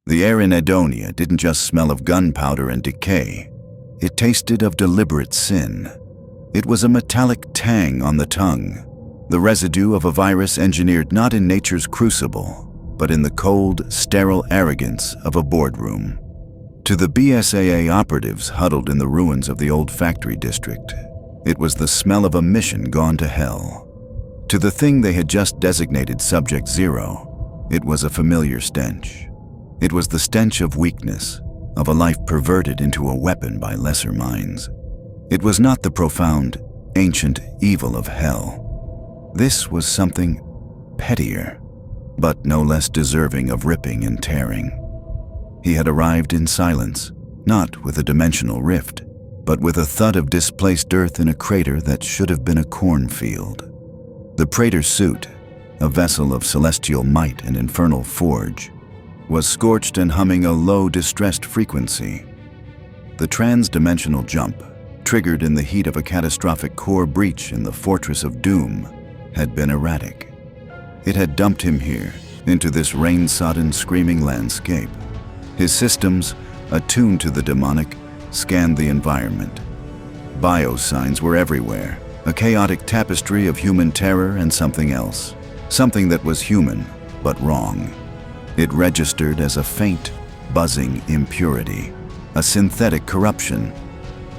The air in Edonia didn't just smell of gunpowder and decay. It tasted of deliberate sin. It was a metallic tang on the tongue, the residue of a virus engineered not in nature's crucible, but in the cold, sterile arrogance of a boardroom. To the BSAA operatives huddled in the ruins of the old factory district, it was the smell of a mission gone to hell. To the thing they had just designated Subject Zero, it was a familiar stench. It was the stench of weakness, of a life perverted into a weapon by lesser minds. It was not the profound, ancient evil of hell. This was something pettier, but no less deserving of ripping and tearing. He had arrived in silence, not with a dimensional rift, but with a thud of displaced earth in a crater that should have been a cornfield. The Praetor Suit, a vessel of celestial might and infernal forge, was scorched and humming a low, distressed frequency. The trans-dimensional jump, triggered in the heat of a catastrophic core breach in the Fortress of Doom, had been erratic. It had dumped him here, into this rain-sodden, screaming landscape. His systems, attuned to the demonic, scanned the environment. Biosigns were everywhere, a chaotic tapestry of human terror and something else, something that was human, but wrong. It registered as a faint, buzzing impurity, a synthetic corruption.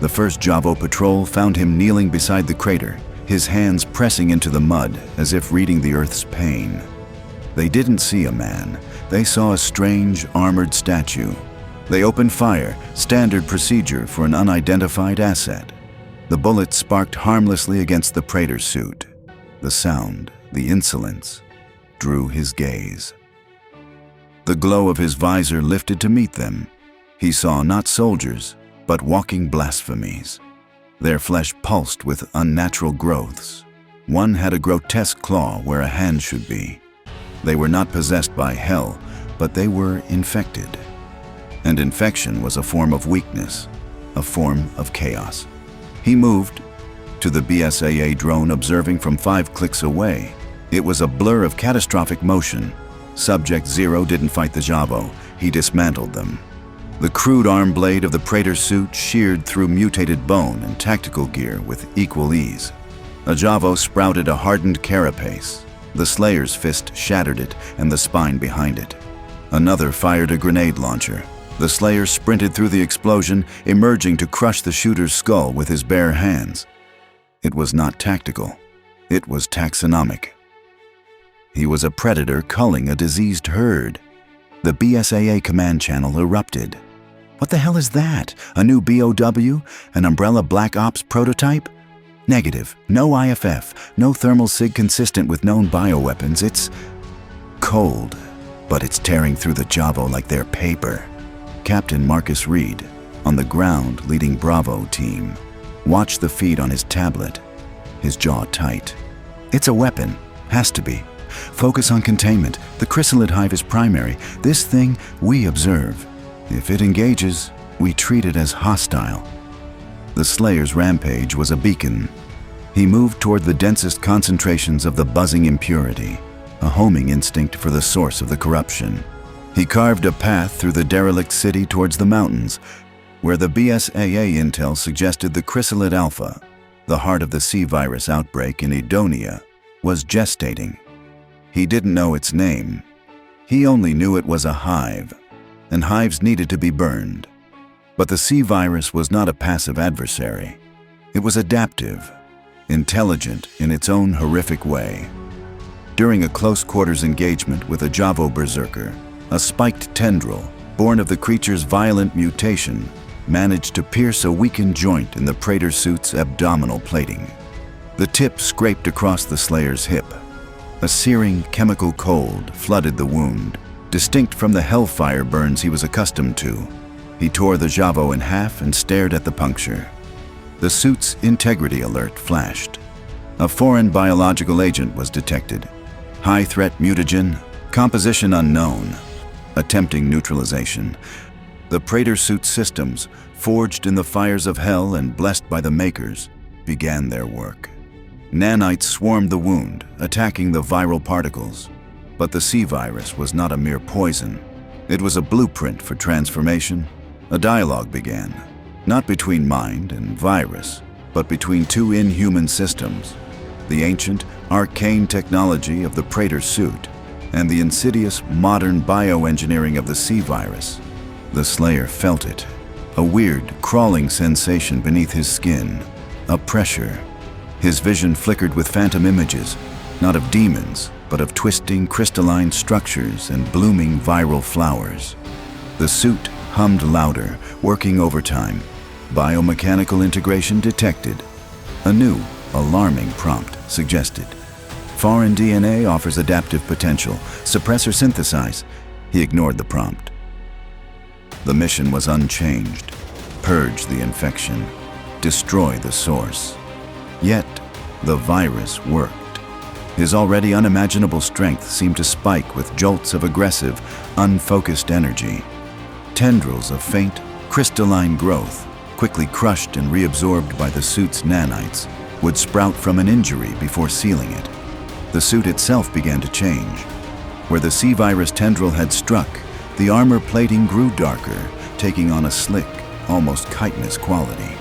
The first Javo patrol found him kneeling beside the crater, his hands pressing into the mud as if reading the earth's pain. They didn't see a man. They saw a strange, armored statue. They opened fire, standard procedure for an unidentified asset. The bullet sparked harmlessly against the Praetor Suit. The sound, the insolence, drew his gaze. The glow of his visor lifted to meet them. He saw not soldiers, but walking blasphemies. Their flesh pulsed with unnatural growths. One had a grotesque claw where a hand should be. They were not possessed by hell, but they were infected. And infection was a form of weakness, a form of chaos. He moved to the BSAA drone observing from 5 clicks away. It was a blur of catastrophic motion. Subject Zero didn't fight the Javo, he dismantled them. The crude arm blade of the Praetor Suit sheared through mutated bone and tactical gear with equal ease. A Javo sprouted a hardened carapace. The Slayer's fist shattered it and the spine behind it. Another fired a grenade launcher. The Slayer sprinted through the explosion, emerging to crush the shooter's skull with his bare hands. It was not tactical. It was taxonomic. He was a predator culling a diseased herd. The BSAA command channel erupted. What the hell is that? A new BOW? An Umbrella Black Ops prototype? Negative. No IFF. No thermal sig consistent with known bioweapons. It's cold, but it's tearing through the Javo like they're paper. Captain Marcus Reed, on the ground leading Bravo team, watched the feed on his tablet, his jaw tight. It's a weapon. Has to be. Focus on containment. The Chrysalid Hive is primary. This thing we observe. If it engages, we treat it as hostile. The Slayer's rampage was a beacon. He moved toward the densest concentrations of the buzzing impurity, a homing instinct for the source of the corruption. He carved a path through the derelict city towards the mountains, where the BSAA intel suggested the Chrysalid Alpha, the heart of the C-virus outbreak in Edonia, was gestating. He didn't know its name. He only knew it was a hive, and hives needed to be burned. But the C-virus was not a passive adversary. It was adaptive, intelligent in its own horrific way. During a close-quarters engagement with a Javo berserker, a spiked tendril, born of the creature's violent mutation, managed to pierce a weakened joint in the Praetor Suit's abdominal plating. The tip scraped across the Slayer's hip. A searing chemical cold flooded the wound, distinct from the hellfire burns he was accustomed to. He tore the Javo in half and stared at the puncture. The suit's integrity alert flashed. A foreign biological agent was detected. High-threat mutagen, composition unknown. Attempting neutralization. The Praetor Suit systems, forged in the fires of hell and blessed by the Makers, began their work. Nanites swarmed the wound, attacking the viral particles. But the C-virus was not a mere poison. It was a blueprint for transformation. A dialogue began, not between mind and virus, but between two inhuman systems, the ancient, arcane technology of the Praetor Suit and the insidious, modern bioengineering of the C-virus. The Slayer felt it, a weird, crawling sensation beneath his skin, a pressure. His vision flickered with phantom images, not of demons, but of twisting crystalline structures and blooming viral flowers. The suit hummed louder, working overtime. Biomechanical integration detected. A new, alarming prompt suggested. Foreign DNA offers adaptive potential. Suppress or synthesize. He ignored the prompt. The mission was unchanged. Purge the infection. Destroy the source. Yet, the virus worked. His already unimaginable strength seemed to spike with jolts of aggressive, unfocused energy. Tendrils of faint, crystalline growth, quickly crushed and reabsorbed by the suit's nanites, would sprout from an injury before sealing it. The suit itself began to change. Where the C-virus tendril had struck, the armor plating grew darker, taking on a slick, almost chitinous quality.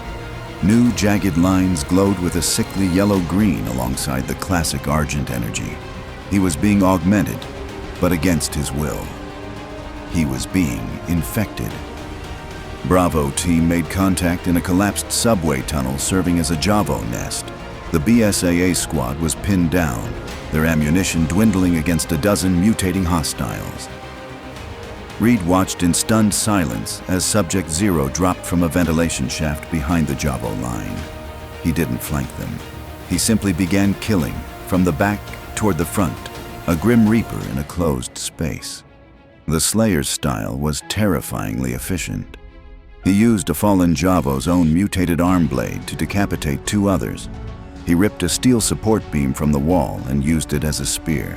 New jagged lines glowed with a sickly yellow-green alongside the classic argent energy. He was being augmented, but against his will. He was being infected. Bravo team made contact in a collapsed subway tunnel serving as a Javo nest. The BSAA squad was pinned down, their ammunition dwindling against a dozen mutating hostiles. Reed watched in stunned silence as Subject Zero dropped from a ventilation shaft behind the Javo line. He didn't flank them. He simply began killing, from the back toward the front, a Grim Reaper in a closed space. The Slayer's style was terrifyingly efficient. He used a fallen Javo's own mutated arm blade to decapitate two others. He ripped a steel support beam from the wall and used it as a spear.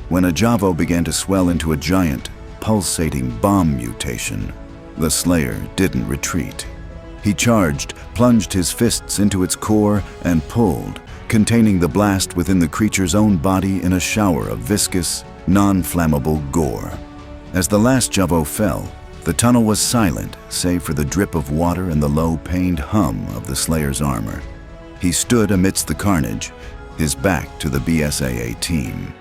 When a Javo began to swell into a giant, pulsating bomb mutation, the Slayer didn't retreat. He charged, plunged his fists into its core, and pulled, containing the blast within the creature's own body in a shower of viscous, non-flammable gore. As the last Javo fell, the tunnel was silent, save for the drip of water and the low, pained hum of the Slayer's armor. He stood amidst the carnage, his back to the BSAA team.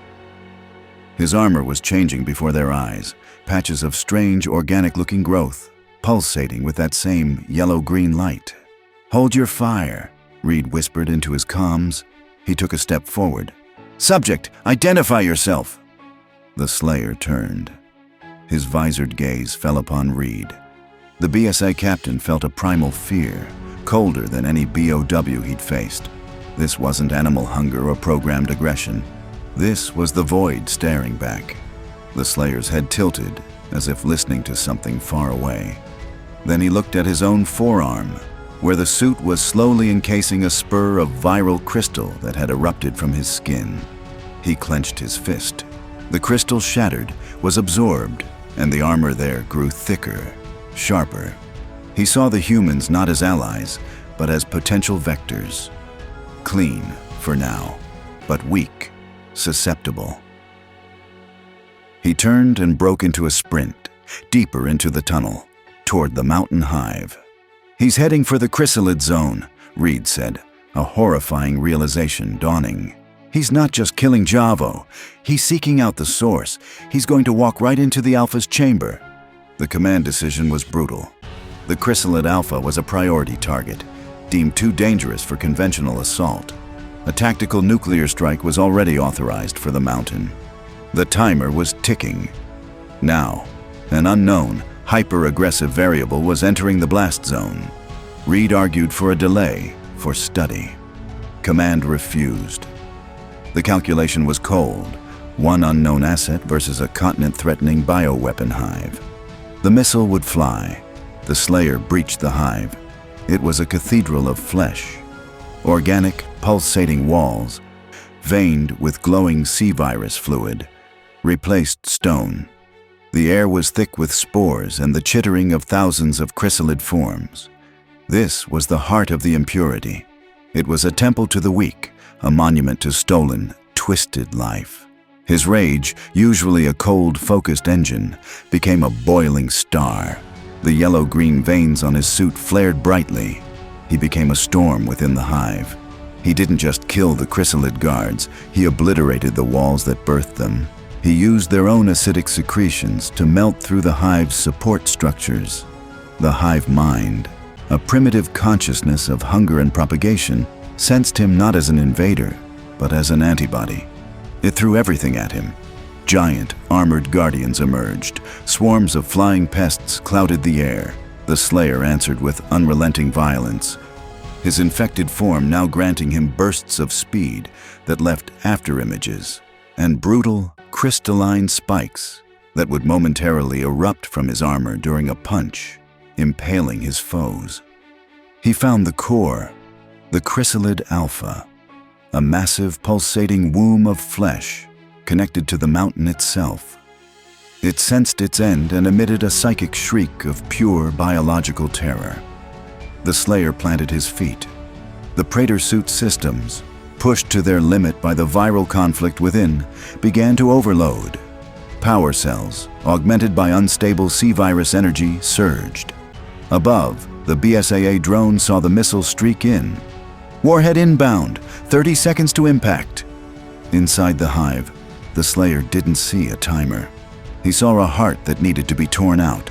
His armor was changing before their eyes, patches of strange, organic-looking growth, pulsating with that same yellow-green light. "Hold your fire," Reed whispered into his comms. He took a step forward. "Subject, identify yourself!" The Slayer turned. His visored gaze fell upon Reed. The BSA captain felt a primal fear, colder than any BOW he'd faced. This wasn't animal hunger or programmed aggression. This was the void staring back. The Slayer's head tilted, as if listening to something far away. Then he looked at his own forearm, where the suit was slowly encasing a spur of viral crystal that had erupted from his skin. He clenched his fist. The crystal shattered, was absorbed, and the armor there grew thicker, sharper. He saw the humans not as allies, but as potential vectors. Clean, for now, but weak, susceptible. He turned and broke into a sprint, deeper into the tunnel, toward the mountain hive. "He's heading for the Chrysalid zone," Reed said, a horrifying realization dawning. "He's not just killing Javo. He's seeking out the source. He's going to walk right into the Alpha's chamber." The command decision was brutal. The Chrysalid Alpha was a priority target, deemed too dangerous for conventional assault. A tactical nuclear strike was already authorized for the mountain. The timer was ticking. Now, an unknown, hyper-aggressive variable was entering the blast zone. Reed argued for a delay, for study. Command refused. The calculation was cold, one unknown asset versus a continent-threatening bioweapon hive. The missile would fly. The Slayer breached the hive. It was a cathedral of flesh. Organic, pulsating walls, veined with glowing C-virus fluid, replaced stone. The air was thick with spores and the chittering of thousands of chrysalid forms. This was the heart of the impurity. It was a temple to the weak, a monument to stolen, twisted life. His rage, usually a cold, focused engine, became a boiling star. The yellow-green veins on his suit flared brightly. He became a storm within the Hive. He didn't just kill the Chrysalid guards, he obliterated the walls that birthed them. He used their own acidic secretions to melt through the Hive's support structures. The Hive mind, a primitive consciousness of hunger and propagation, sensed him not as an invader, but as an antibody. It threw everything at him. Giant, armored guardians emerged. Swarms of flying pests clouded the air. The Slayer answered with unrelenting violence, his infected form now granting him bursts of speed that left afterimages and brutal, crystalline spikes that would momentarily erupt from his armor during a punch, impaling his foes. He found the core, the Chrysalid Alpha, a massive pulsating womb of flesh connected to the mountain itself. It sensed its end and emitted a psychic shriek of pure biological terror. The Slayer planted his feet. The Praetor Suit systems, pushed to their limit by the viral conflict within, began to overload. Power cells, augmented by unstable C-virus energy, surged. Above, the BSAA drone saw the missile streak in. Warhead inbound, 30 seconds to impact. Inside the Hive, the Slayer didn't see a timer. He saw a heart that needed to be torn out.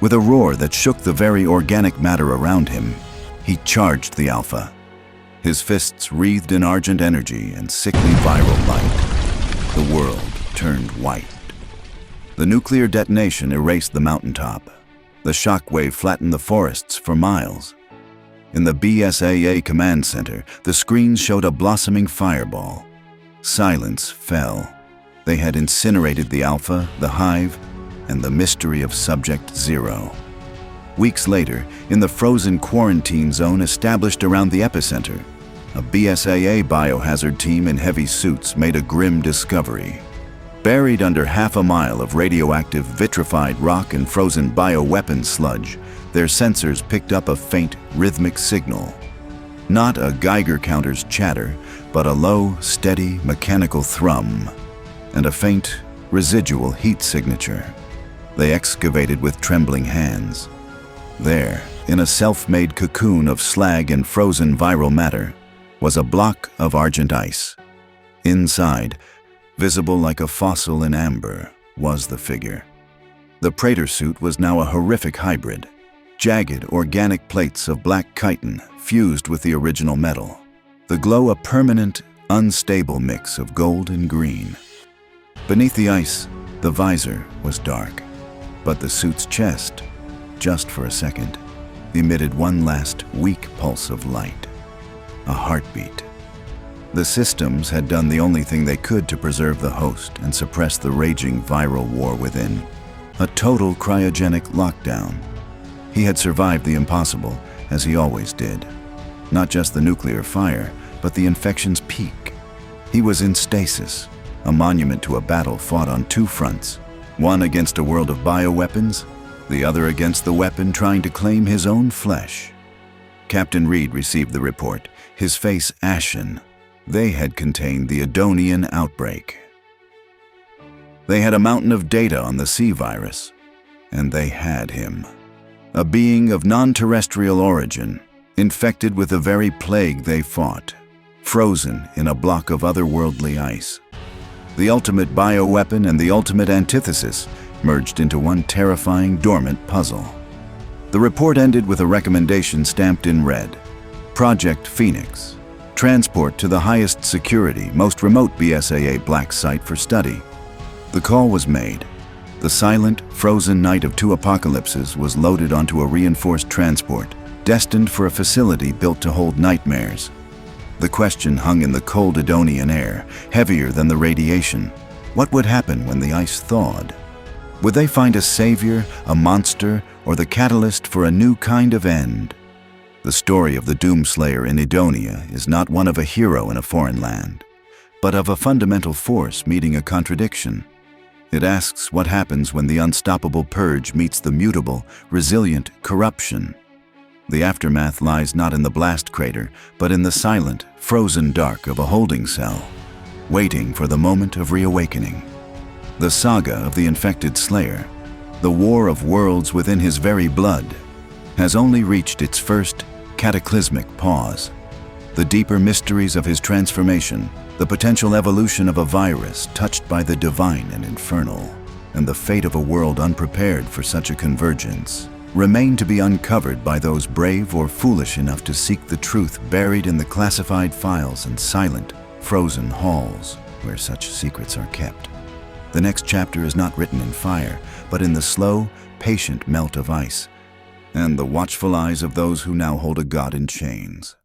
With a roar that shook the very organic matter around him, he charged the Alpha. His fists wreathed in argent energy and sickly viral light. The world turned white. The nuclear detonation erased the mountaintop. The shockwave flattened the forests for miles. In the BSAA command center, the screens showed a blossoming fireball. Silence fell. They had incinerated the Alpha, the Hive, and the mystery of Subject Zero. Weeks later, in the frozen quarantine zone established around the epicenter, a BSAA biohazard team in heavy suits made a grim discovery. Buried under half a mile of radioactive vitrified rock and frozen bioweapon sludge, their sensors picked up a faint, rhythmic signal. Not a Geiger counter's chatter, but a low, steady, mechanical thrum, and a faint, residual heat signature. They excavated with trembling hands. There, in a self-made cocoon of slag and frozen viral matter, was a block of argent ice. Inside, visible like a fossil in amber, was the figure. The Praetor Suit was now a horrific hybrid. Jagged, organic plates of black chitin fused with the original metal. The glow a permanent, unstable mix of gold and green. Beneath the ice, the visor was dark, but the suit's chest, just for a second, emitted one last weak pulse of light. A heartbeat. The systems had done the only thing they could to preserve the host and suppress the raging viral war within. A total cryogenic lockdown. He had survived the impossible, as he always did. Not just the nuclear fire, but the infection's peak. He was in stasis, a monument to a battle fought on two fronts, one against a world of bioweapons, the other against the weapon trying to claim his own flesh. Captain Reed received the report, his face ashen. They had contained the Edonian outbreak. They had a mountain of data on the C-virus, and they had him. A being of non-terrestrial origin, infected with the very plague they fought, frozen in a block of otherworldly ice. The ultimate bioweapon and the ultimate antithesis merged into one terrifying, dormant puzzle. The report ended with a recommendation stamped in red. Project Phoenix. Transport to the highest security, most remote BSAA black site for study. The call was made. The silent, frozen night of two apocalypses was loaded onto a reinforced transport, destined for a facility built to hold nightmares. The question hung in the cold Edonian air, heavier than the radiation. What would happen when the ice thawed? Would they find a savior, a monster, or the catalyst for a new kind of end? The story of the Doomslayer in Edonia is not one of a hero in a foreign land, but of a fundamental force meeting a contradiction. It asks what happens when the unstoppable purge meets the mutable, resilient corruption. The aftermath lies not in the blast crater, but in the silent, frozen dark of a holding cell. waiting for the moment of reawakening. The saga of the infected Slayer, the war of worlds within his very blood, has only reached its first cataclysmic pause. The deeper mysteries of his transformation, the potential evolution of a virus touched by the divine and infernal, and the fate of a world unprepared for such a convergence, remain to be uncovered by those brave or foolish enough to seek the truth buried in the classified files and silent, frozen halls where such secrets are kept. The next chapter is not written in fire, but in the slow, patient melt of ice, and the watchful eyes of those who now hold a god in chains.